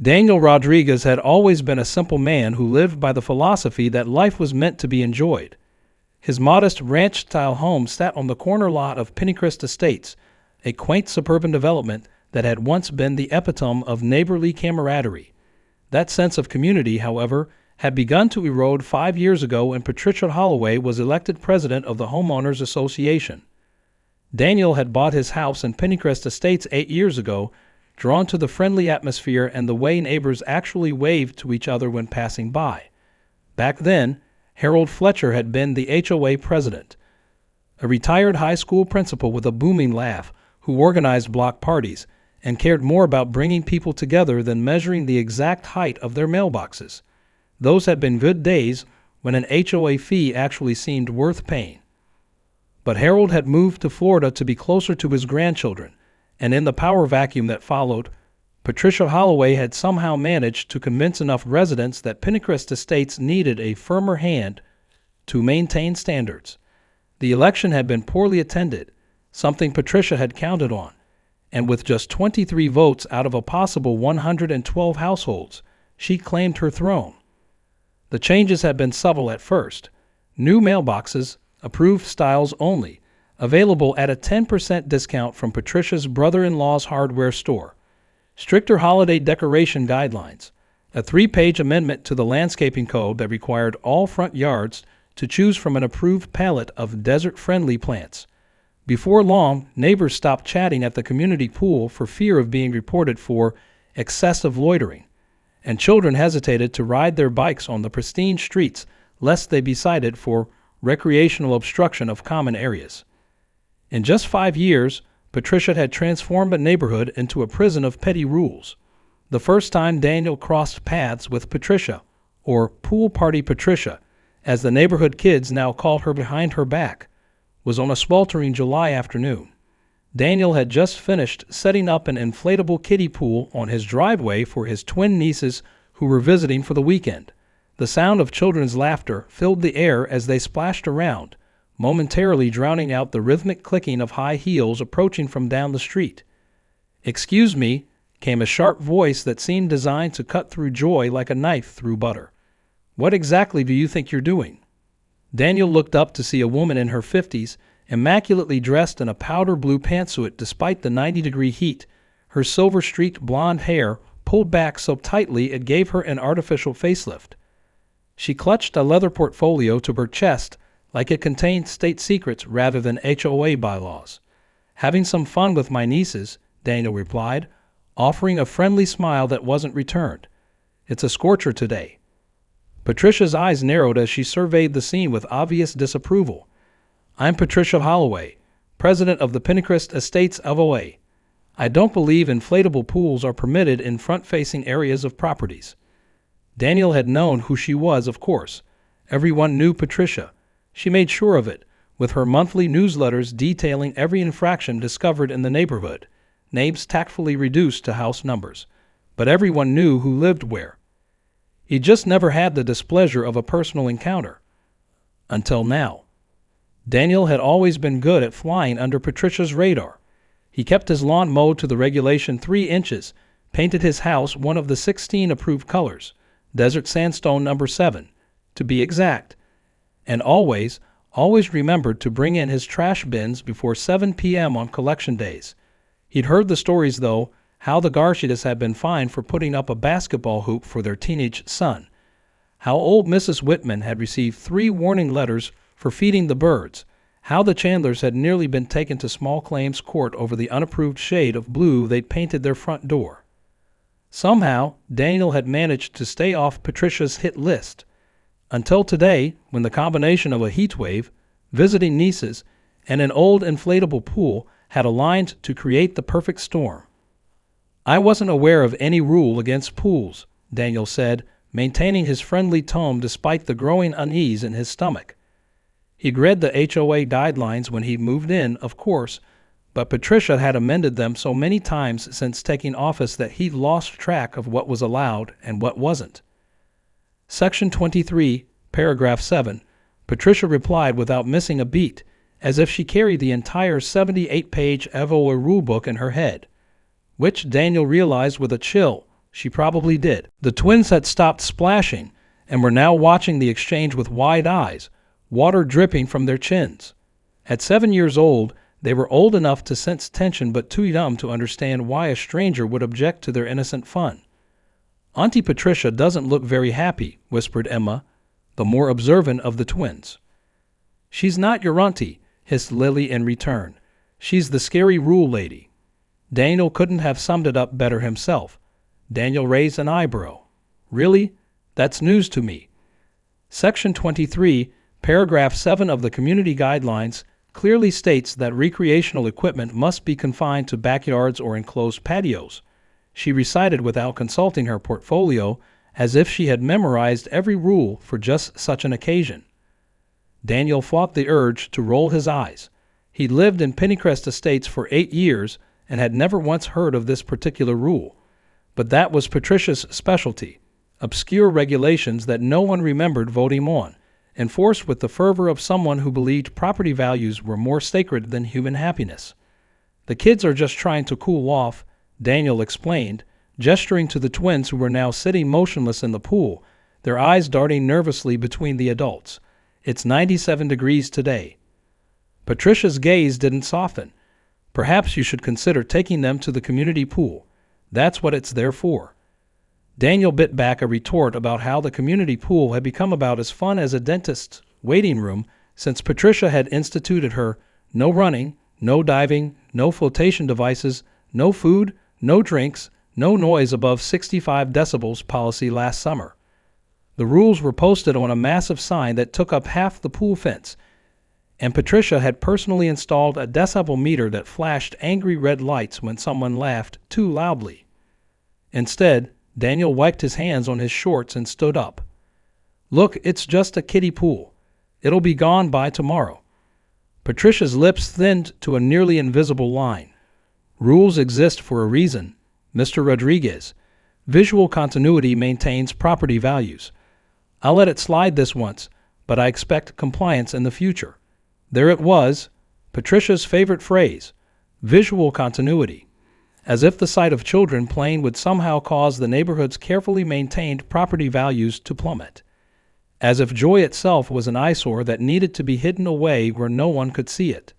Daniel Rodriguez had always been a simple man who lived by the philosophy that life was meant to be enjoyed. His modest ranch-style home sat on the corner lot of Pennycrest Estates, a quaint suburban development that had once been the epitome of neighborly camaraderie. That sense of community, however, had begun to erode 5 years ago when Patricia Holloway was elected president of the Homeowners Association. Daniel had bought his house in Pennycrest Estates 8 years ago, drawn to the friendly atmosphere and the way neighbors actually waved to each other when passing by. Back then, Harold Fletcher had been the HOA president, a retired high school principal with a booming laugh who organized block parties and cared more about bringing people together than measuring the exact height of their mailboxes. Those had been good days when an HOA fee actually seemed worth paying. But Harold had moved to Florida to be closer to his grandchildren, and in the power vacuum that followed, Patricia Holloway had somehow managed to convince enough residents that Pennycrest Estates needed a firmer hand to maintain standards. The election had been poorly attended, something Patricia had counted on, and with just 23 votes out of a possible 112 households, she claimed her throne. The changes had been subtle at first. New mailboxes, approved styles only, available at a 10% discount from Patricia's brother-in-law's hardware store. Stricter holiday decoration guidelines, a 3-page amendment to the landscaping code that required all front yards to choose from an approved palette of desert-friendly plants. Before long, neighbors stopped chatting at the community pool for fear of being reported for excessive loitering, and children hesitated to ride their bikes on the pristine streets lest they be cited for recreational obstruction of common areas. In just 5 years, Patricia had transformed a neighborhood into a prison of petty rules. The first time Daniel crossed paths with Patricia, or Pool Party Patricia, as the neighborhood kids now called her behind her back, was on a sweltering July afternoon. Daniel had just finished setting up an inflatable kiddie pool on his driveway for his twin nieces who were visiting for the weekend. The sound of children's laughter filled the air as they splashed around, momentarily drowning out the rhythmic clicking of high heels approaching from down the street. "Excuse me," came a sharp voice that seemed designed to cut through joy like a knife through butter. "What exactly do you think you're doing?" Daniel looked up to see a woman in her 50s, immaculately dressed in a powder blue pantsuit despite the 90-degree heat, her silver-streaked blonde hair pulled back so tightly it gave her an artificial facelift. She clutched a leather portfolio to her chest like it contained state secrets rather than HOA bylaws. "Having some fun with my nieces," Daniel replied, offering a friendly smile that wasn't returned. "It's a scorcher today." Patricia's eyes narrowed as she surveyed the scene with obvious disapproval. "I'm Patricia Holloway, president of the Pennycrest Estates HOA. I don't believe inflatable pools are permitted in front-facing areas of properties." Daniel had known who she was, of course. Everyone knew Patricia. She made sure of it, with her monthly newsletters detailing every infraction discovered in the neighborhood, names tactfully reduced to house numbers. But everyone knew who lived where. He just never had the displeasure of a personal encounter. Until now. Daniel had always been good at flying under Patricia's radar. He kept his lawn mowed to the regulation 3 inches, painted his house one of the 16 approved colors, desert sandstone number 7, to be exact, and always remembered to bring in his trash bins before 7 p.m. on collection days. He'd heard the stories, though, how the Garshidas had been fined for putting up a basketball hoop for their teenage son, how old Mrs. Whitman had received 3 warning letters for feeding the birds, how the Chandlers had nearly been taken to small claims court over the unapproved shade of blue they'd painted their front door. Somehow, Daniel had managed to stay off Patricia's hit list, until today, when the combination of a heat wave, visiting nieces, and an old inflatable pool had aligned to create the perfect storm. "I wasn't aware of any rule against pools," Daniel said, maintaining his friendly tone despite the growing unease in his stomach. He'd read the HOA guidelines when he moved in, of course, but Patricia had amended them so many times since taking office that he'd lost track of what was allowed and what wasn't. Section 23, paragraph 7, Patricia replied without missing a beat, as if she carried the entire 78-page HOA rulebook in her head, which Daniel realized with a chill She probably did. The twins had stopped splashing and were now watching the exchange with wide eyes, water dripping from their chins. At 7 years old, they were old enough to sense tension but too young to understand why a stranger would object to their innocent fun. "Auntie Patricia doesn't look very happy," whispered Emma, the more observant of the twins. "She's not your auntie," hissed Lily in return. "She's the scary rule lady." Daniel couldn't have summed it up better himself. Daniel raised an eyebrow. "Really? That's news to me." Section 23, paragraph 7 of the Community Guidelines clearly states that recreational equipment must be confined to backyards or enclosed patios. She recited without consulting her portfolio, as if she had memorized every rule for just such an occasion. Daniel fought the urge to roll his eyes. He lived in Pennycrest Estates for 8 years and had never once heard of this particular rule. But that was Patricia's specialty, obscure regulations that no one remembered voting on, enforced with the fervor of someone who believed property values were more sacred than human happiness. "The kids are just trying to cool off," Daniel explained, gesturing to the twins who were now sitting motionless in the pool, their eyes darting nervously between the adults. "It's 97 degrees today." Patricia's gaze didn't soften. "Perhaps you should consider taking them to the community pool. That's what it's there for." Daniel bit back a retort about how the community pool had become about as fun as a dentist's waiting room since Patricia had instituted her no running, no diving, no flotation devices, no food, no drinks, no noise above 65 decibels policy last summer. The rules were posted on a massive sign that took up half the pool fence, and Patricia had personally installed a decibel meter that flashed angry red lights when someone laughed too loudly. Instead, Daniel wiped his hands on his shorts and stood up. "Look, it's just a kiddie pool. It'll be gone by tomorrow." Patricia's lips thinned to a nearly invisible line. "Rules exist for a reason, Mr. Rodriguez. Visual continuity maintains property values. I'll let it slide this once, but I expect compliance in the future." There it was, Patricia's favorite phrase, visual continuity. As if the sight of children playing would somehow cause the neighborhood's carefully maintained property values to plummet. As if joy itself was an eyesore that needed to be hidden away where no one could see it.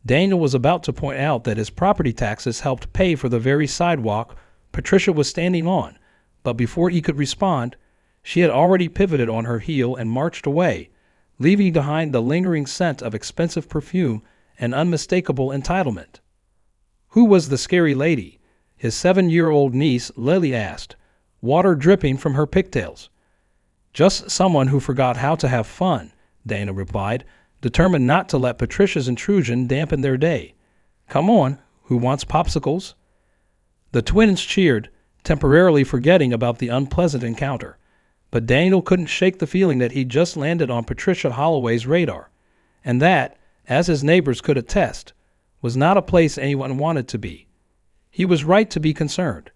Daniel was about to point out that his property taxes helped pay for the very sidewalk Patricia was standing on, but before he could respond, she had already pivoted on her heel and marched away, leaving behind the lingering scent of expensive perfume and unmistakable entitlement. "Who was the scary lady?" his 7-year-old niece Lily asked, water dripping from her pigtails. "Just someone who forgot how to have fun," Dana replied, determined not to let Patricia's intrusion dampen their day. "Come on, who wants popsicles?" The twins cheered, temporarily forgetting about the unpleasant encounter. But Daniel couldn't shake the feeling that he'd just landed on Patricia Holloway's radar, and that, as his neighbors could attest, was not a place anyone wanted to be. He was right to be concerned.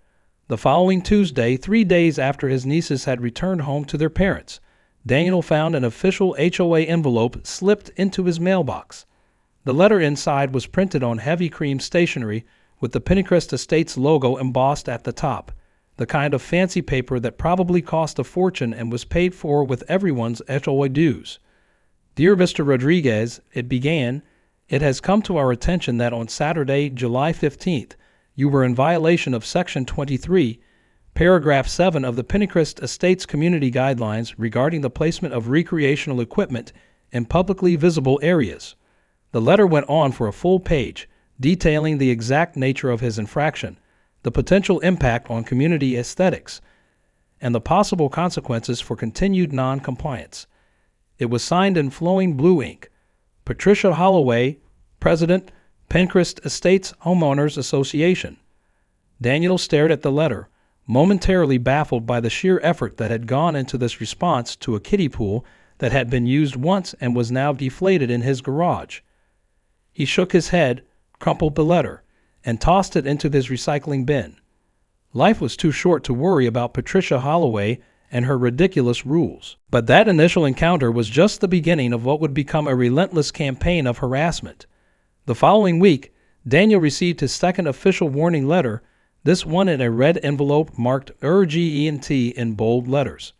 The following Tuesday, 3 days after his nieces had returned home to their parents, Daniel found an official HOA envelope slipped into his mailbox. The letter inside was printed on heavy cream stationery with the Pennycrest Estates logo embossed at the top, the kind of fancy paper that probably cost a fortune and was paid for with everyone's HOA dues. "Dear Mr. Rodriguez," it began, "it has come to our attention that on Saturday, July 15th, you were in violation of Section 23, Paragraph 7 of the Pennycrest Estates Community Guidelines regarding the placement of recreational equipment in publicly visible areas." The letter went on for a full page, detailing the exact nature of his infraction, the potential impact on community aesthetics, and the possible consequences for continued non-compliance. It was signed in flowing blue ink, "Patricia Holloway, President, Pennycrest Estates Homeowners Association." Daniel stared at the letter, momentarily baffled by the sheer effort that had gone into this response to a kiddie pool that had been used once and was now deflated in his garage. He shook his head, crumpled the letter, and tossed it into his recycling bin. Life was too short to worry about Patricia Holloway and her ridiculous rules. But that initial encounter was just the beginning of what would become a relentless campaign of harassment. The following week, Daniel received his second official warning letter this one in a red envelope marked urgent in bold letters.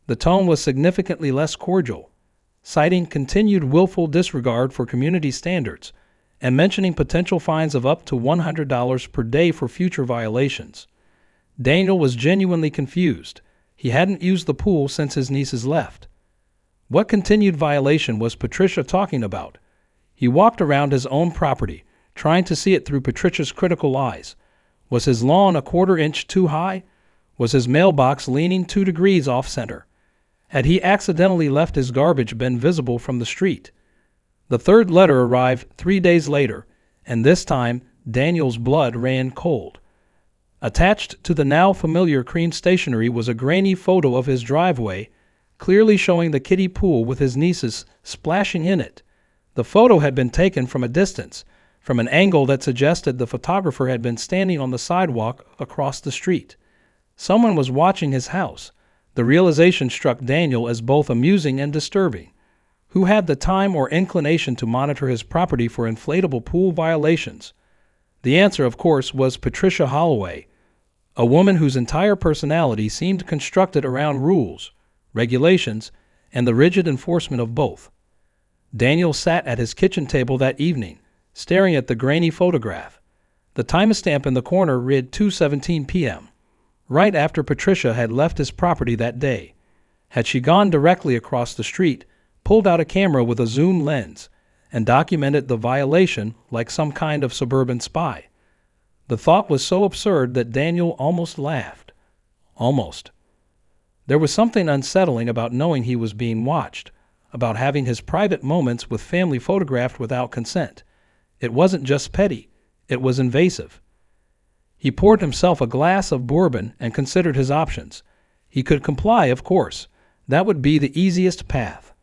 The tone was significantly less cordial, citing continued willful disregard for community standards and mentioning potential fines of up to $100 per day for future violations. Daniel was genuinely confused. He hadn't used the pool since his nieces left. What continued violation was Patricia talking about? He walked around his own property, trying to see it through Patricia's critical eyes. Was his lawn a quarter-inch too high? Was his mailbox leaning 2 degrees off-center? Had he accidentally left his garbage bin visible from the street? The third letter arrived 3 days later, and this time Daniel's blood ran cold. Attached to the now familiar cream stationery was a grainy photo of his driveway, clearly showing the kiddie pool with his nieces splashing in it. The photo had been taken from a distance, from an angle that suggested the photographer had been standing on the sidewalk across the street. Someone was watching his house. The realization struck Daniel as both amusing and disturbing. Who had the time or inclination to monitor his property for inflatable pool violations? The answer, of course, was Patricia Holloway, a woman whose entire personality seemed constructed around rules, regulations, and the rigid enforcement of both. Daniel sat at his kitchen table that evening, staring at the grainy photograph. The timestamp in the corner read 2:17 p.m., right after Patricia had left his property that day. Had she gone directly across the street, pulled out a camera with a zoom lens, and documented the violation like some kind of suburban spy? The thought was so absurd that Daniel almost laughed. Almost. There was something unsettling about knowing he was being watched, about having his private moments with family photographed without consent. It wasn't just petty, it was invasive. He poured himself a glass of bourbon and considered his options. He could comply, of course. That would be the easiest path.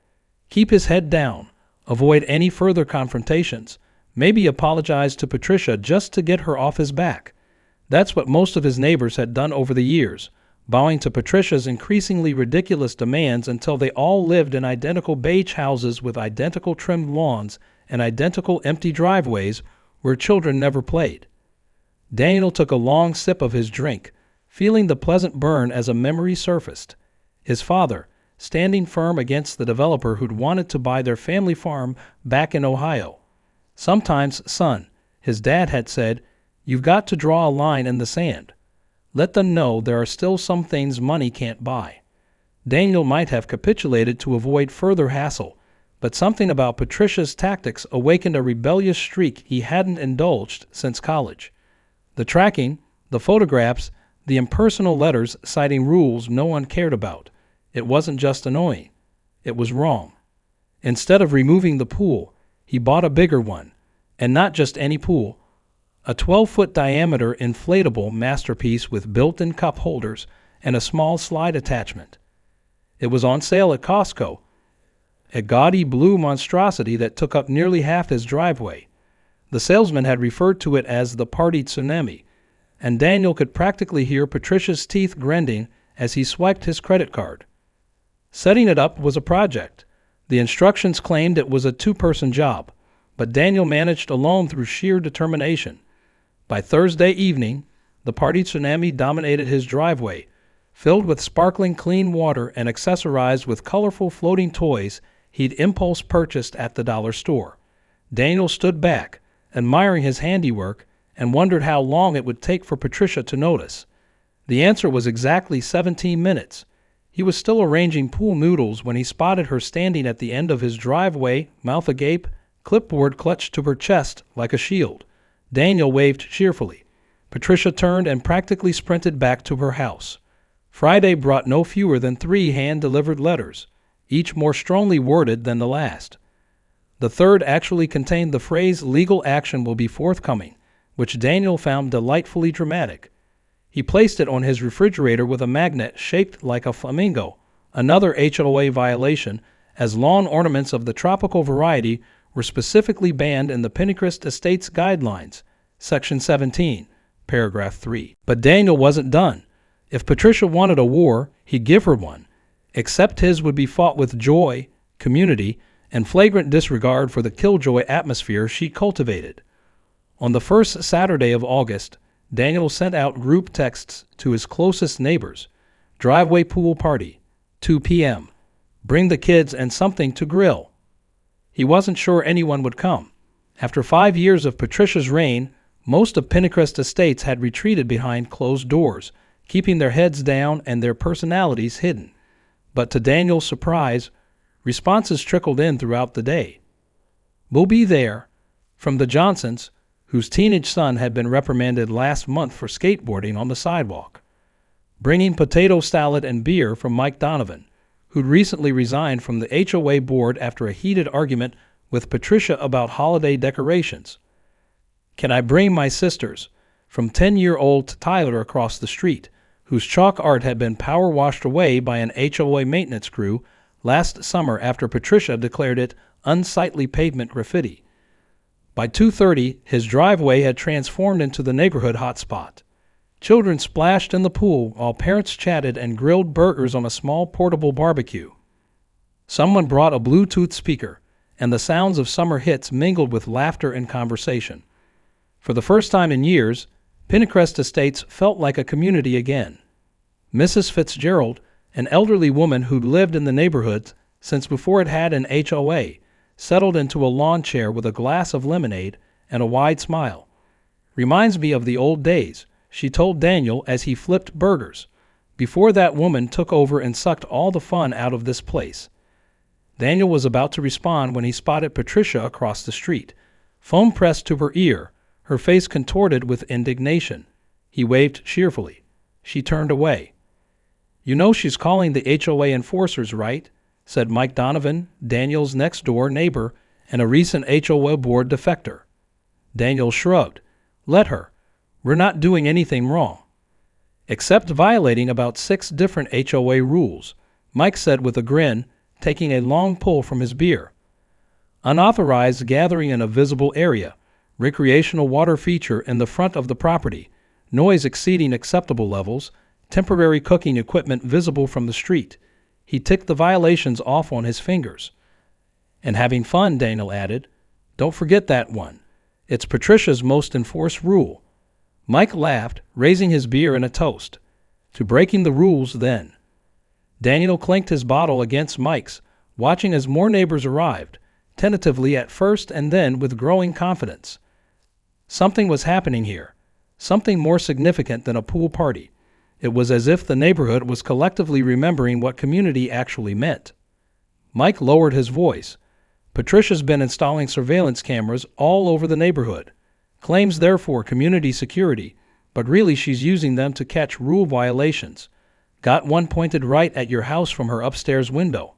Keep his head down, avoid any further confrontations, maybe apologize to Patricia just to get her off his back. That's what most of his neighbors had done over the years, bowing to Patricia's increasingly ridiculous demands until they all lived in identical beige houses with identical trimmed lawns and identical empty driveways where children never played. Daniel took a long sip of his drink, feeling the pleasant burn as a memory surfaced. His father, standing firm against the developer who'd wanted to buy their family farm back in Ohio. Sometimes, son, his dad had said, you've got to draw a line in the sand. Let them know there are still some things money can't buy. Daniel might have capitulated to avoid further hassle, but something about Patricia's tactics awakened a rebellious streak he hadn't indulged since college. The tracking, the photographs, the impersonal letters citing rules no one cared about. It wasn't just annoying. It was wrong. Instead of removing the pool, he bought a bigger one, and not just any pool, a 12-foot diameter inflatable masterpiece with built-in cup holders and a small slide attachment. It was on sale at Costco, a gaudy blue monstrosity that took up nearly half his driveway. The salesman had referred to it as the party tsunami, and Daniel could practically hear Patricia's teeth grinding as he swiped his credit card. Setting it up was a project. The instructions claimed it was a 2-person job, but Daniel managed alone through sheer determination. By Thursday evening, the party tsunami dominated his driveway, filled with sparkling clean water and accessorized with colorful floating toys he'd impulse purchased at the dollar store. Daniel stood back, admiring his handiwork, and wondered how long it would take for Patricia to notice. The answer was exactly 17 minutes. He was still arranging pool noodles when he spotted her standing at the end of his driveway, mouth agape, clipboard clutched to her chest like a shield. Daniel waved cheerfully. Patricia turned and practically sprinted back to her house. Friday brought no fewer than 3 hand-delivered letters, each more strongly worded than the last. The third actually contained the phrase "legal action will be forthcoming," which Daniel found delightfully dramatic. He placed it on his refrigerator with a magnet shaped like a flamingo, another HOA violation, as lawn ornaments of the tropical variety were specifically banned in the Pinecrest Estates Guidelines, Section 17, Paragraph 3. But Daniel wasn't done. If Patricia wanted a war, he'd give her one, except his would be fought with joy, community, and flagrant disregard for the killjoy atmosphere she cultivated. On the first Saturday of August, Daniel sent out group texts to his closest neighbors. Driveway pool party, 2 p.m. Bring the kids and something to grill. He wasn't sure anyone would come. After 5 years of Patricia's reign, most of Pinecrest Estates had retreated behind closed doors, keeping their heads down and their personalities hidden. But to Daniel's surprise, responses trickled in throughout the day. "We'll be there," from the Johnsons, whose teenage son had been reprimanded last month for skateboarding on the sidewalk. Bringing potato salad and beer from Mike Donovan, who'd recently resigned from the HOA board after a heated argument with Patricia about holiday decorations. "Can I bring my sisters?" from 10-year-old Tyler across the street, whose chalk art had been power washed away by an HOA maintenance crew last summer after Patricia declared it unsightly pavement graffiti. By 2:30, his driveway had transformed into the neighborhood hotspot. Children splashed in the pool while parents chatted and grilled burgers on a small portable barbecue. Someone brought a Bluetooth speaker, and the sounds of summer hits mingled with laughter and conversation. For the first time in years, Pinecrest Estates felt like a community again. Mrs. Fitzgerald, an elderly woman who'd lived in the neighborhood since before it had an HOA, settled into a lawn chair with a glass of lemonade and a wide smile. "Reminds me of the old days," she told Daniel as he flipped burgers, "before that woman took over and sucked all the fun out of this place." Daniel was about to respond when he spotted Patricia across the street, phone pressed to her ear, her face contorted with indignation. He waved cheerfully. She turned away. "You know she's calling the HOA enforcers, right?" said Mike Donovan, Daniel's next-door neighbor and a recent HOA board defector. Daniel shrugged. "Let her. We're not doing anything wrong." "Except violating about 6 different HOA rules," Mike said with a grin, taking a long pull from his beer. "Unauthorized gathering in a visible area, recreational water feature in the front of the property, noise exceeding acceptable levels, temporary cooking equipment visible from the street." He ticked the violations off on his fingers. "And having fun," Daniel added. "Don't forget that one. It's Patricia's most enforced rule." Mike laughed, raising his beer in a toast. "To breaking the rules, then." Daniel clinked his bottle against Mike's, watching as more neighbors arrived, tentatively at first and then with growing confidence. Something was happening here, something more significant than a pool party. It was as if the neighborhood was collectively remembering what community actually meant. Mike lowered his voice. "Patricia's been installing surveillance cameras all over the neighborhood. Claims they're for community security, but really she's using them to catch rule violations. Got one pointed right at your house from her upstairs window."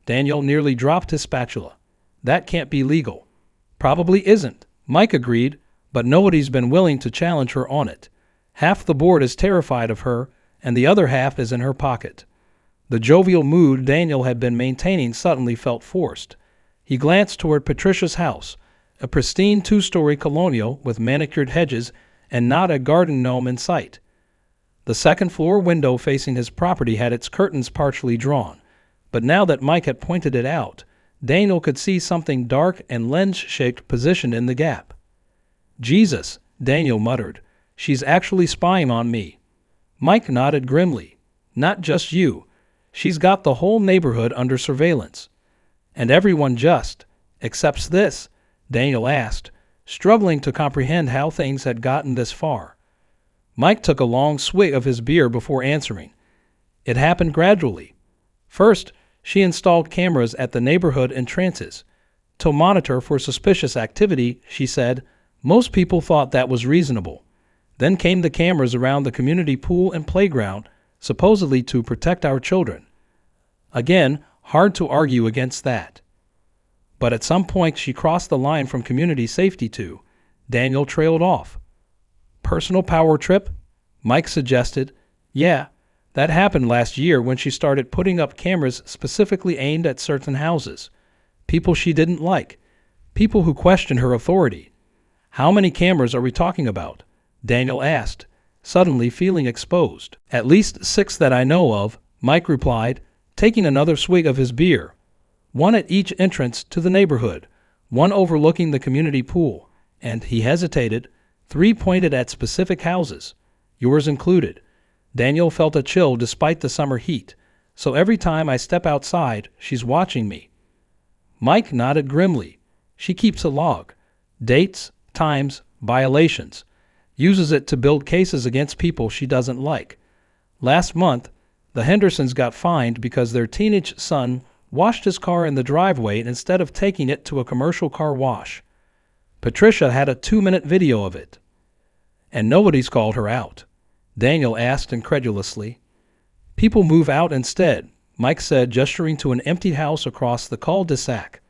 Daniel nearly dropped his spatula. "That can't be legal." "Probably isn't," Mike agreed, "but nobody's been willing to challenge her on it. Half the board is terrified of her, and the other half is in her pocket." The jovial mood Daniel had been maintaining suddenly felt forced. He glanced toward Patricia's house, a pristine 2-story colonial with manicured hedges and not a garden gnome in sight. The second-floor window facing his property had its curtains partially drawn, but now that Mike had pointed it out, Daniel could see something dark and lens-shaped positioned in the gap. "Jesus," Daniel muttered. "She's actually spying on me." Mike nodded grimly. "Not just you. She's got the whole neighborhood under surveillance." "And everyone just accepts this?" Daniel asked, struggling to comprehend how things had gotten this far. Mike took a long swig of his beer before answering. "It happened gradually. First, she installed cameras at the neighborhood entrances to monitor for suspicious activity," she said. "Most people thought that was reasonable. Then came the cameras around the community pool and playground, supposedly to protect our children. Again, hard to argue against that. But at some point she crossed the line from community safety to," Daniel trailed off. "Personal power trip?" Mike suggested. "Yeah, that happened last year when she started putting up cameras specifically aimed at certain houses. People she didn't like. People who questioned her authority." "How many cameras are we talking about?" Daniel asked, suddenly feeling exposed. "At least 6 that I know of," Mike replied, taking another swig of his beer. "One at each entrance to the neighborhood, one overlooking the community pool, and," he hesitated, 3 pointed at specific houses, yours included. Daniel felt a chill despite the summer heat, so every time I step outside, she's watching me. Mike nodded grimly. She keeps a log. Dates, times, violations. Uses it to build cases against people she doesn't like. Last month, the Hendersons got fined because their teenage son washed his car in the driveway instead of taking it to a commercial car wash. Patricia had a 2-minute video of it. And nobody's called her out. Daniel asked incredulously. People move out instead, Mike said, gesturing to an empty house across the cul-de-sac.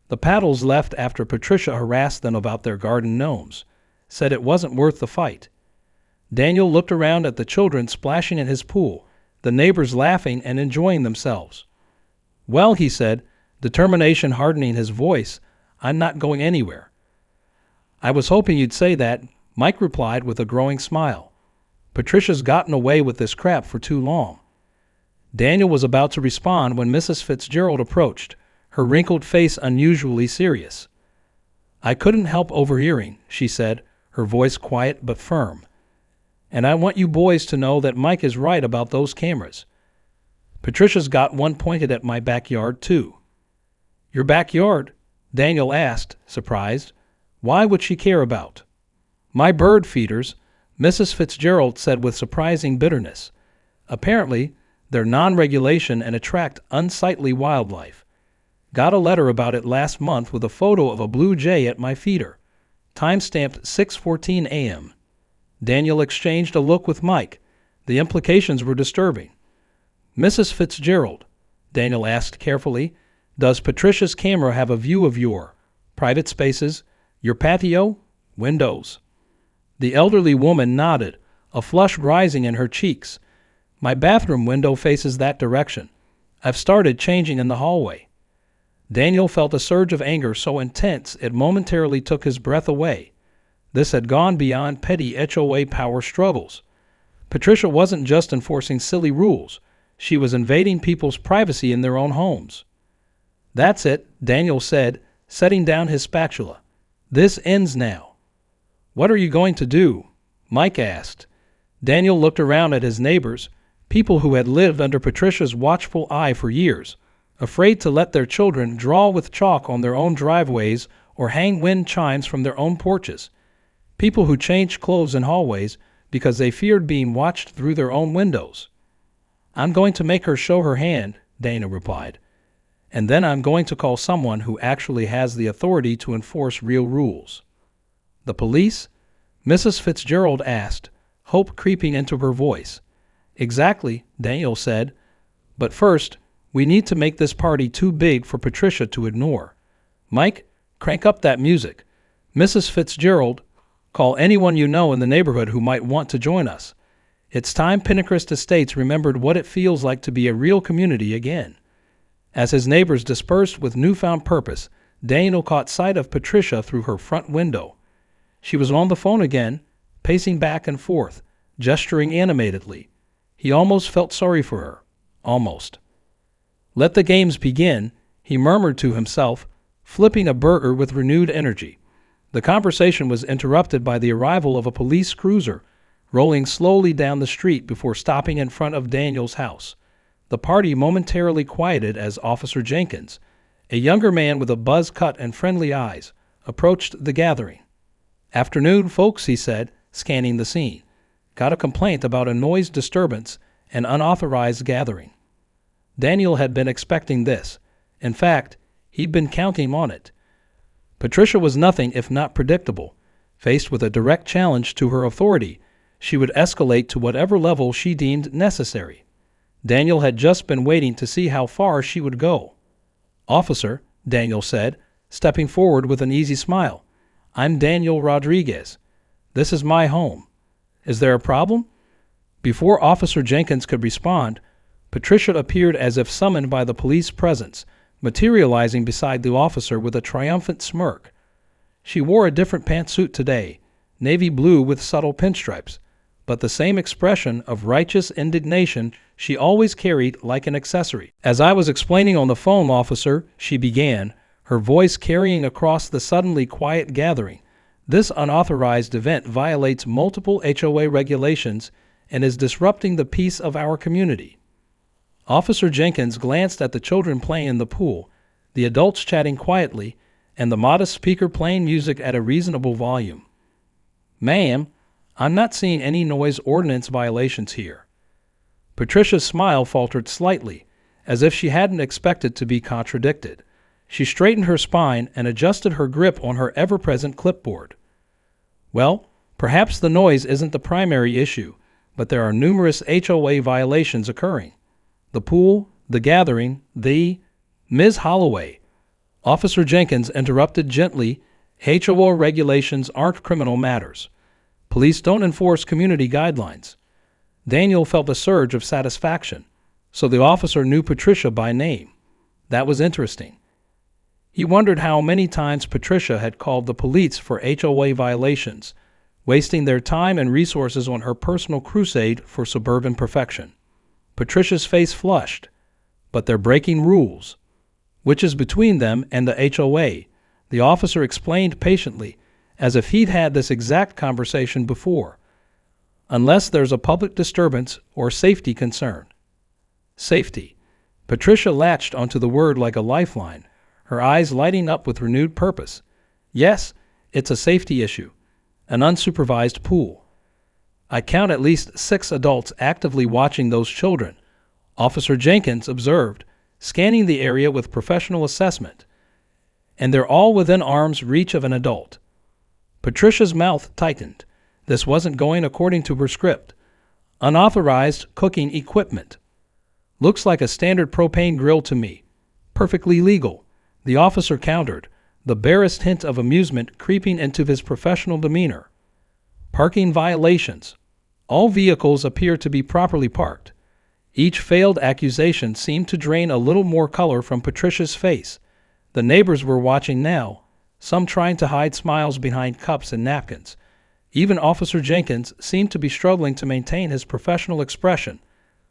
The Paddles left after Patricia harassed them about their garden gnomes, said it wasn't worth the fight. Daniel looked around at the children splashing in his pool, the neighbors laughing and enjoying themselves. Well, he said, determination hardening his voice, I'm not going anywhere. I was hoping you'd say that, Mike replied with a growing smile. Patricia's gotten away with this crap for too long. Daniel was about to respond when Mrs. Fitzgerald approached, her wrinkled face unusually serious. I couldn't help overhearing, she said, her voice quiet but firm. And I want you boys to know that Mike is right about those cameras. Patricia's got one pointed at my backyard, too. Your backyard? Daniel asked, surprised. Why would she care about? My bird feeders, Mrs. Fitzgerald said with surprising bitterness. Apparently, they're non-regulation and attract unsightly wildlife. Got a letter about it last month with a photo of a blue jay at my feeder. Time-stamped 6:14 a.m. Daniel exchanged a look with Mike. The implications were disturbing. Mrs. Fitzgerald, Daniel asked carefully, does Patricia's camera have a view of your private spaces, your patio, windows? The elderly woman nodded, a flush rising in her cheeks. My bathroom window faces that direction. I've started changing in the hallway. Daniel felt a surge of anger so intense it momentarily took his breath away. This had gone beyond petty HOA power struggles. Patricia wasn't just enforcing silly rules. She was invading people's privacy in their own homes. That's it, Daniel said, setting down his spatula. This ends now. What are you going to do? Mike asked. Daniel looked around at his neighbors, people who had lived under Patricia's watchful eye for years, afraid to let their children draw with chalk on their own driveways or hang wind chimes from their own porches. People who changed clothes in hallways because they feared being watched through their own windows. I'm going to make her show her hand, Dana replied. And then I'm going to call someone who actually has the authority to enforce real rules. The police? Mrs. Fitzgerald asked, hope creeping into her voice. Exactly, Daniel said. But first, we need to make this party too big for Patricia to ignore. Mike, crank up that music. Mrs. Fitzgerald, call anyone you know in the neighborhood who might want to join us. It's time Pinecrest Estates remembered what it feels like to be a real community again. As his neighbors dispersed with newfound purpose, Daniel caught sight of Patricia through her front window. She was on the phone again, pacing back and forth, gesturing animatedly. He almost felt sorry for her. Almost. Let the games begin, he murmured to himself, flipping a burger with renewed energy. The conversation was interrupted by the arrival of a police cruiser, rolling slowly down the street before stopping in front of Daniel's house. The party momentarily quieted as Officer Jenkins, a younger man with a buzz cut and friendly eyes, approached the gathering. Afternoon, folks, he said, scanning the scene. Got a complaint about a noise disturbance and unauthorized gathering. Daniel had been expecting this. In fact, he'd been counting on it. Patricia was nothing if not predictable. Faced with a direct challenge to her authority, she would escalate to whatever level she deemed necessary. Daniel had just been waiting to see how far she would go. Officer, Daniel said, stepping forward with an easy smile. I'm Daniel Rodriguez. This is my home. Is there a problem? Before Officer Jenkins could respond, Patricia appeared as if summoned by the police presence, materializing beside the officer with a triumphant smirk. She wore a different pantsuit today, navy blue with subtle pinstripes, but the same expression of righteous indignation she always carried like an accessory. As I was explaining on the phone, officer, she began, her voice carrying across the suddenly quiet gathering. This unauthorized event violates multiple HOA regulations and is disrupting the peace of our community." Officer Jenkins glanced at the children playing in the pool, the adults chatting quietly, and the modest speaker playing music at a reasonable volume. "Ma'am, I'm not seeing any noise ordinance violations here." Patricia's smile faltered slightly, as if she hadn't expected to be contradicted. She straightened her spine and adjusted her grip on her ever-present clipboard. "Well, perhaps the noise isn't the primary issue, but there are numerous HOA violations occurring. The pool, the gathering, Ms. Holloway." Officer Jenkins interrupted gently. "HOA regulations aren't criminal matters. Police don't enforce community guidelines." Daniel felt a surge of satisfaction. So the officer knew Patricia by name. That was interesting. He wondered how many times Patricia had called the police for HOA violations, wasting their time and resources on her personal crusade for suburban perfection. Patricia's face flushed. "But they're breaking rules." "Which is between them and the HOA," the officer explained patiently, as if he'd had this exact conversation before. "Unless there's a public disturbance or safety concern." Safety. Patricia latched onto the word like a lifeline, her eyes lighting up with renewed purpose. "Yes, it's a safety issue. An unsupervised pool. I count at least 6 adults actively watching those children," Officer Jenkins observed, scanning the area with professional assessment. "And they're all within arm's reach of an adult." Patricia's mouth tightened. This wasn't going according to her script. "Unauthorized cooking equipment. Looks like a standard propane grill to me. Perfectly legal," the officer countered, the barest hint of amusement creeping into his professional demeanor. "Parking violations. All vehicles appear to be properly parked." Each failed accusation seemed to drain a little more color from Patricia's face. The neighbors were watching now, some trying to hide smiles behind cups and napkins. Even Officer Jenkins seemed to be struggling to maintain his professional expression,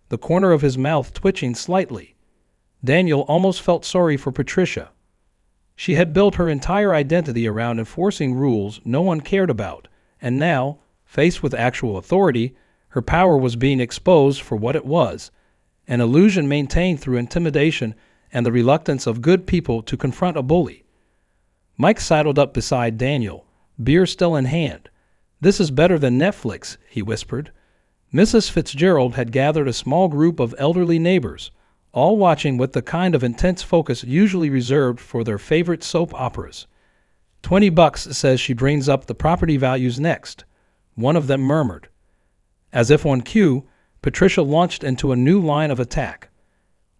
the corner of his mouth twitching slightly. Daniel almost felt sorry for Patricia. She had built her entire identity around enforcing rules no one cared about, and now, faced with actual authority, her power was being exposed for what it was, an illusion maintained through intimidation and the reluctance of good people to confront a bully. Mike sidled up beside Daniel, beer still in hand. "This is better than Netflix," he whispered. Mrs. Fitzgerald had gathered a small group of elderly neighbors, all watching with the kind of intense focus usually reserved for their favorite soap operas. $20 says she brings up the property values next," one of them murmured. As if on cue, Patricia launched into a new line of attack.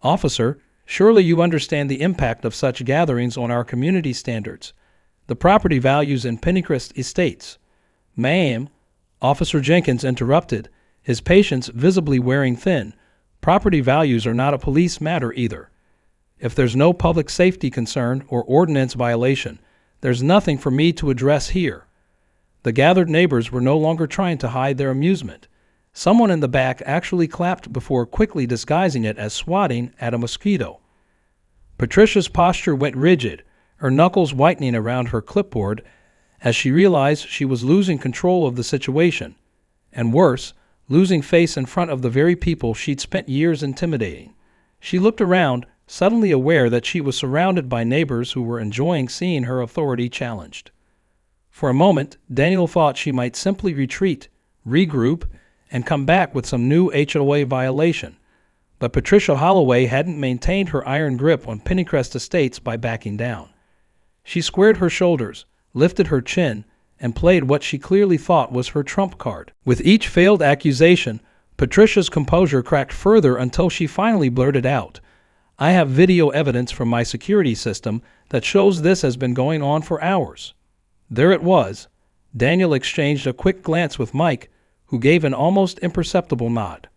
"Officer, surely you understand the impact of such gatherings on our community standards. The property values in Pennycrest Estates." "Ma'am," Officer Jenkins interrupted, his patience visibly wearing thin, "property values are not a police matter either. If there's no public safety concern or ordinance violation, there's nothing for me to address here." The gathered neighbors were no longer trying to hide their amusement. Someone in the back actually clapped before quickly disguising it as swatting at a mosquito. Patricia's posture went rigid, her knuckles whitening around her clipboard as she realized she was losing control of the situation, and worse, losing face in front of the very people she'd spent years intimidating. She looked around, suddenly aware that she was surrounded by neighbors who were enjoying seeing her authority challenged. For a moment, Daniel thought she might simply retreat, regroup, and come back with some new HOA violation. But Patricia Holloway hadn't maintained her iron grip on Pennycrest Estates by backing down. She squared her shoulders, lifted her chin, and played what she clearly thought was her trump card. With each failed accusation, Patricia's composure cracked further until she finally blurted out, "I have video evidence from my security system that shows this has been going on for hours." There it was. Daniel exchanged a quick glance with Mike, who gave an almost imperceptible nod.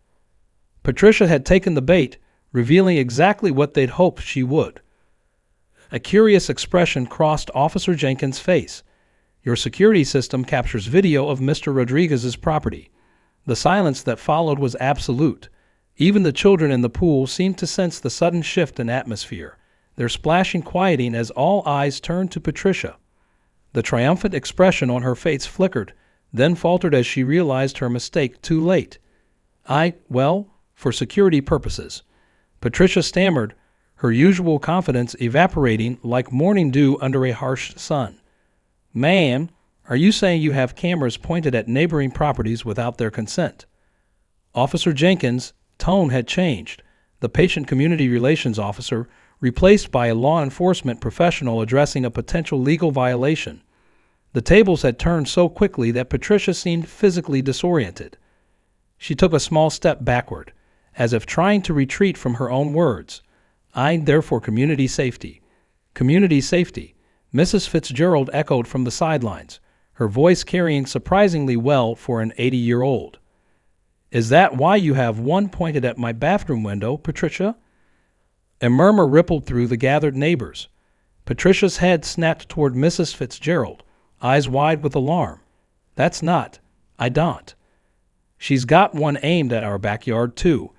Patricia had taken the bait, revealing exactly what they'd hoped she would. A curious expression crossed Officer Jenkins' face. "Your security system captures video of Mr. Rodriguez's property." The silence that followed was absolute. Even the children in the pool seemed to sense the sudden shift in atmosphere, their splashing quieting as all eyes turned to Patricia. The triumphant expression on her face flickered, then faltered as she realized her mistake too late. Well, for security purposes. Patricia stammered, her usual confidence evaporating like morning dew under a harsh sun. Ma'am, are you saying you have cameras pointed at neighboring properties without their consent? Officer Jenkins' tone had changed, the patient community relations officer replaced by a law enforcement professional addressing a potential legal violation. The tables had turned so quickly that Patricia seemed physically disoriented. She took a small step backward, as if trying to retreat from her own words. Therefore community safety. Community safety, Mrs. Fitzgerald echoed from the sidelines, her voice carrying surprisingly well for an 80-year-old. Is that why you have one pointed at my bathroom window, Patricia? A murmur rippled through the gathered neighbors. Patricia's head snapped toward Mrs. Fitzgerald, eyes wide with alarm. That's not. I don't. She's got one aimed at our backyard, too,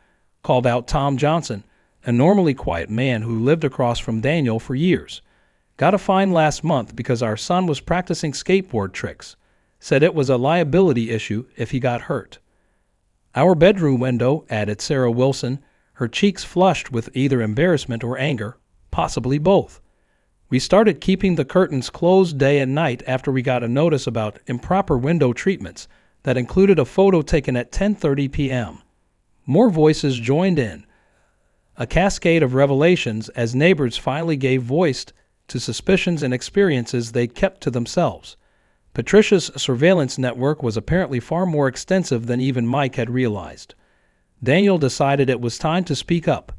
called out Tom Johnson, a normally quiet man who lived across from Daniel for years. Got a fine last month because our son was practicing skateboard tricks. Said it was a liability issue if he got hurt. Our bedroom window, added Sarah Wilson, her cheeks flushed with either embarrassment or anger, possibly both. We started keeping the curtains closed day and night after we got a notice about improper window treatments that included a photo taken at 10:30 p.m. More voices joined in, a cascade of revelations as neighbors finally gave voice to suspicions and experiences they'd kept to themselves. Patricia's surveillance network was apparently far more extensive than even Mike had realized. Daniel decided it was time to speak up.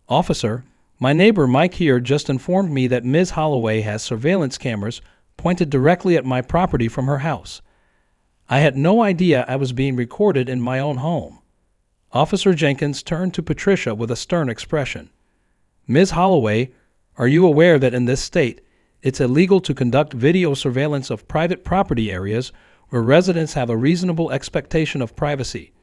Officer, my neighbor Mike here just informed me that Ms. Holloway has surveillance cameras pointed directly at my property from her house. I had no idea I was being recorded in my own home. Officer Jenkins turned to Patricia with a stern expression. Ms. Holloway, are you aware that in this state, it's illegal to conduct video surveillance of private property areas where residents have a reasonable expectation of privacy?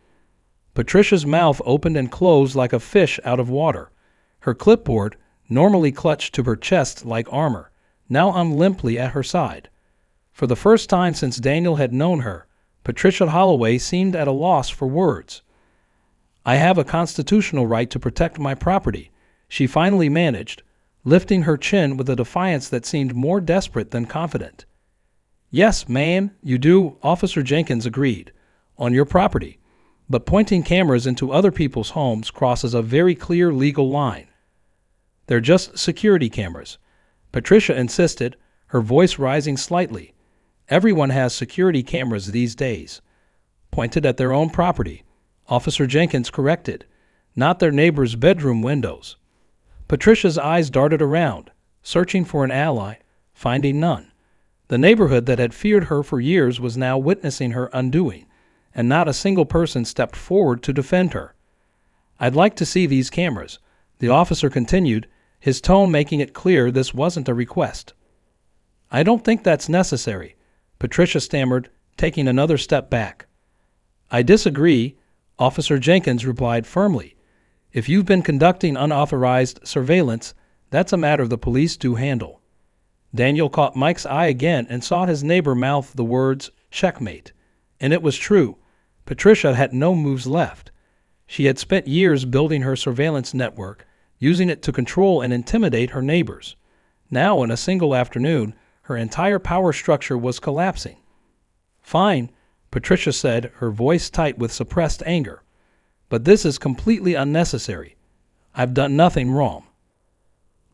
Patricia's mouth opened and closed like a fish out of water. Her clipboard, normally clutched to her chest like armor, now hung limply at her side. For the first time since Daniel had known her, Patricia Holloway seemed at a loss for words. I have a constitutional right to protect my property, she finally managed, lifting her chin with a defiance that seemed more desperate than confident. Yes, ma'am, you do, Officer Jenkins agreed, on your property, but pointing cameras into other people's homes crosses a very clear legal line. They're just security cameras, Patricia insisted, her voice rising slightly. Everyone has security cameras these days. Pointed at their own property, Officer Jenkins corrected, not their neighbor's bedroom windows. Patricia's eyes darted around, searching for an ally, finding none. The neighborhood that had feared her for years was now witnessing her undoing, and not a single person stepped forward to defend her. I'd like to see these cameras, the officer continued, his tone making it clear this wasn't a request. I don't think that's necessary, Patricia stammered, taking another step back. I disagree, Officer Jenkins replied firmly. If you've been conducting unauthorized surveillance, that's a matter the police do handle. Daniel caught Mike's eye again and saw his neighbor mouth the words, checkmate. And it was true. Patricia had no moves left. She had spent years building her surveillance network, using it to control and intimidate her neighbors. Now, in a single afternoon, her entire power structure was collapsing. Fine, Patricia said, her voice tight with suppressed anger. But this is completely unnecessary. I've done nothing wrong.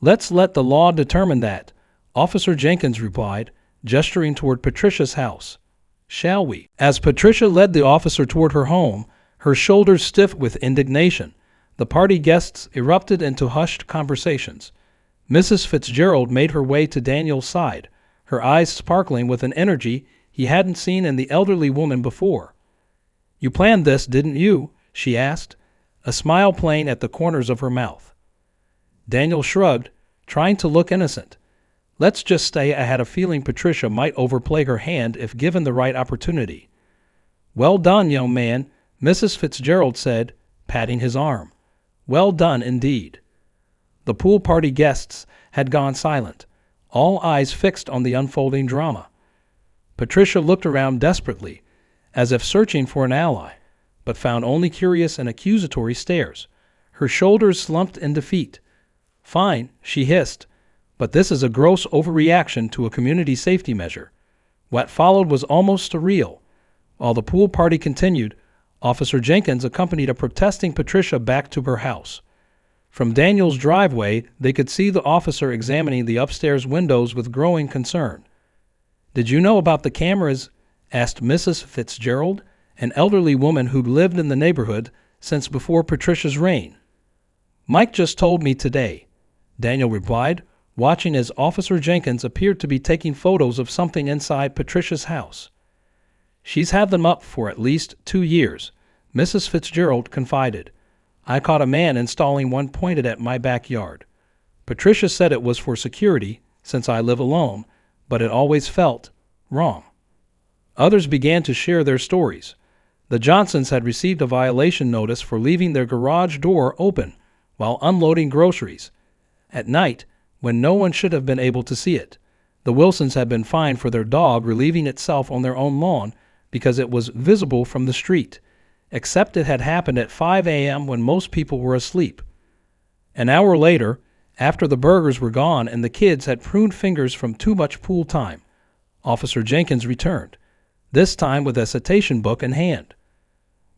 Let's let the law determine that, Officer Jenkins replied, gesturing toward Patricia's house. Shall we? As Patricia led the officer toward her home, her shoulders stiff with indignation, the party guests erupted into hushed conversations. Mrs. Fitzgerald made her way to Daniel's side, her eyes sparkling with an energy he hadn't seen in the elderly woman before. You planned this, didn't you? She asked, a smile playing at the corners of her mouth. Daniel shrugged, trying to look innocent. Let's just say I had a feeling Patricia might overplay her hand if given the right opportunity. Well done, young man, Mrs. Fitzgerald said, patting his arm. Well done indeed. The pool party guests had gone silent, all eyes fixed on the unfolding drama. Patricia looked around desperately, as if searching for an ally, but found only curious and accusatory stares. Her shoulders slumped in defeat. "Fine," she hissed, "but this is a gross overreaction to a community safety measure." What followed was almost surreal. While the pool party continued, Officer Jenkins accompanied a protesting Patricia back to her house. From Daniel's driveway, they could see the officer examining the upstairs windows with growing concern. "Did you know about the cameras?" asked Mrs. Fitzgerald, an elderly woman who'd lived in the neighborhood since before Patricia's reign. "Mike just told me today," Daniel replied, watching as Officer Jenkins appeared to be taking photos of something inside Patricia's house. "She's had them up for at least 2 years," Mrs. Fitzgerald confided. "I caught a man installing one pointed at my backyard. Patricia said it was for security, since I live alone, but it always felt wrong." Others began to share their stories. The Johnsons had received a violation notice for leaving their garage door open while unloading groceries at night when no one should have been able to see it. The Wilsons had been fined for their dog relieving itself on their own lawn because it was visible from the street, except it had happened at 5 a.m. when most people were asleep. An hour later, after the burgers were gone and the kids had pruned fingers from too much pool time, Officer Jenkins returned, this time with a citation book in hand.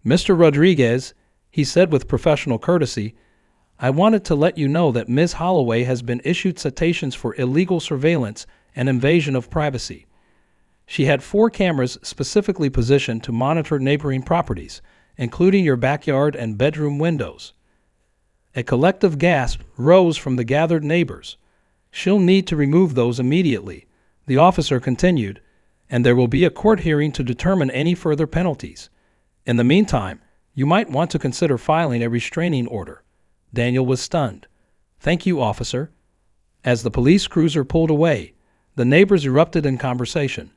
"Mr. Rodriguez," he said with professional courtesy, "I wanted to let you know that Ms. Holloway has been issued citations for illegal surveillance and invasion of privacy. She had 4 cameras specifically positioned to monitor neighboring properties, including your backyard and bedroom windows." A collective gasp rose from the gathered neighbors. "She'll need to remove those immediately," the officer continued, "and there will be a court hearing to determine any further penalties. In the meantime, you might want to consider filing a restraining order." Daniel was stunned. "Thank you, officer." As the police cruiser pulled away, the neighbors erupted in conversation.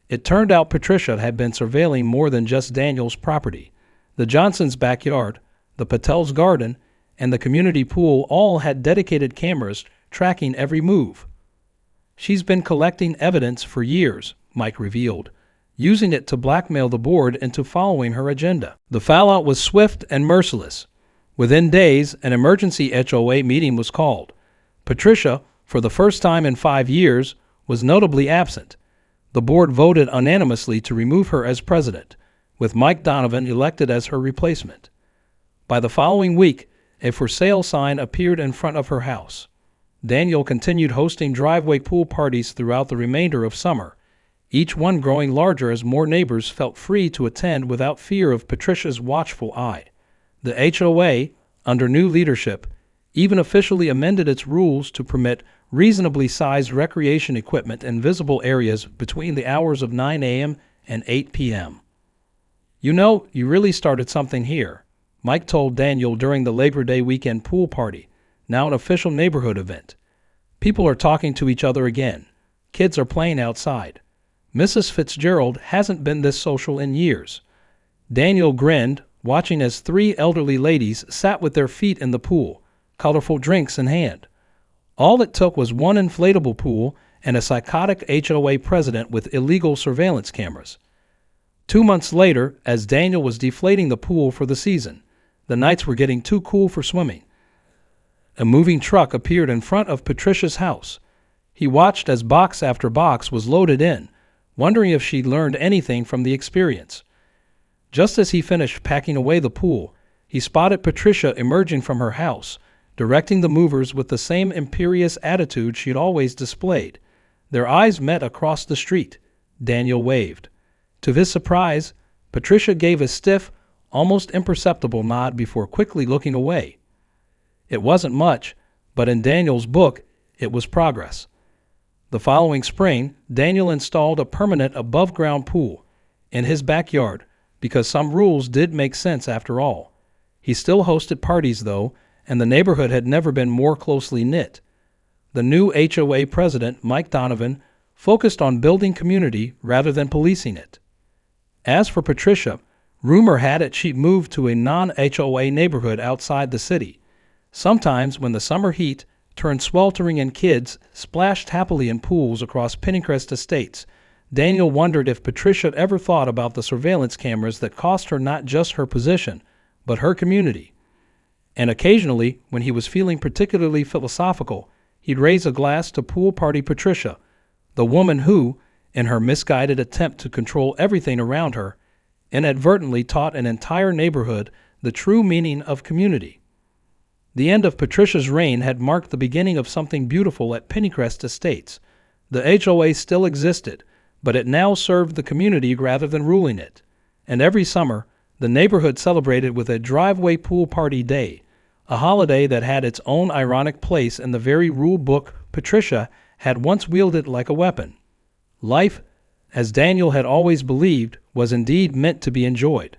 It turned out Patricia had been surveilling more than just Daniel's property. The Johnsons' backyard, the Patel's garden, and the community pool all had dedicated cameras tracking every move. "She's been collecting evidence for years," Mike revealed, using it to blackmail the board into following her agenda. The fallout was swift and merciless. Within days, an emergency HOA meeting was called. Patricia, for the first time in 5 years, was notably absent. The board voted unanimously to remove her as president, with Mike Donovan elected as her replacement. By the following week, a for sale sign appeared in front of her house. Daniel continued hosting driveway pool parties throughout the remainder of summer, each one growing larger as more neighbors felt free to attend without fear of Patricia's watchful eye. The HOA, under new leadership, even officially amended its rules to permit reasonably sized recreation equipment in visible areas between the hours of 9 a.m. and 8 p.m. "You know, you really started something here," Mike told Daniel during the Labor Day weekend pool party, now an official neighborhood event. "People are talking to each other again. Kids are playing outside. Mrs. Fitzgerald hasn't been this social in years." Daniel grinned, watching as 3 elderly ladies sat with their feet in the pool, colorful drinks in hand. All it took was one inflatable pool and a psychotic HOA president with illegal surveillance cameras. 2 months later, as Daniel was deflating the pool for the season, the nights were getting too cool for swimming. A moving truck appeared in front of Patricia's house. He watched as box after box was loaded in, wondering if she'd learned anything from the experience. Just as he finished packing away the pool, he spotted Patricia emerging from her house, directing the movers with the same imperious attitude she'd always displayed. Their eyes met across the street. Daniel waved. To his surprise, Patricia gave a stiff, almost imperceptible nod before quickly looking away. It wasn't much, but in Daniel's book, it was progress. The following spring, Daniel installed a permanent above-ground pool in his backyard because some rules did make sense after all. He still hosted parties, though, and the neighborhood had never been more closely knit. The new HOA president, Mike Donovan, focused on building community rather than policing it. As for Patricia, rumor had it she'd moved to a non-HOA neighborhood outside the city. Sometimes, when the summer heat turned sweltering and kids splashed happily in pools across Pennycrest Estates, Daniel wondered if Patricia ever thought about the surveillance cameras that cost her not just her position, but her community. And occasionally, when he was feeling particularly philosophical, he'd raise a glass to pool party Patricia, the woman who, in her misguided attempt to control everything around her, inadvertently taught an entire neighborhood the true meaning of community. The end of Patricia's reign had marked the beginning of something beautiful at Pennycrest Estates. The HOA still existed, but it now served the community rather than ruling it. And every summer, the neighborhood celebrated with a driveway pool party day, a holiday that had its own ironic place in the very rule book Patricia had once wielded like a weapon. Life, as Daniel had always believed, was indeed meant to be enjoyed.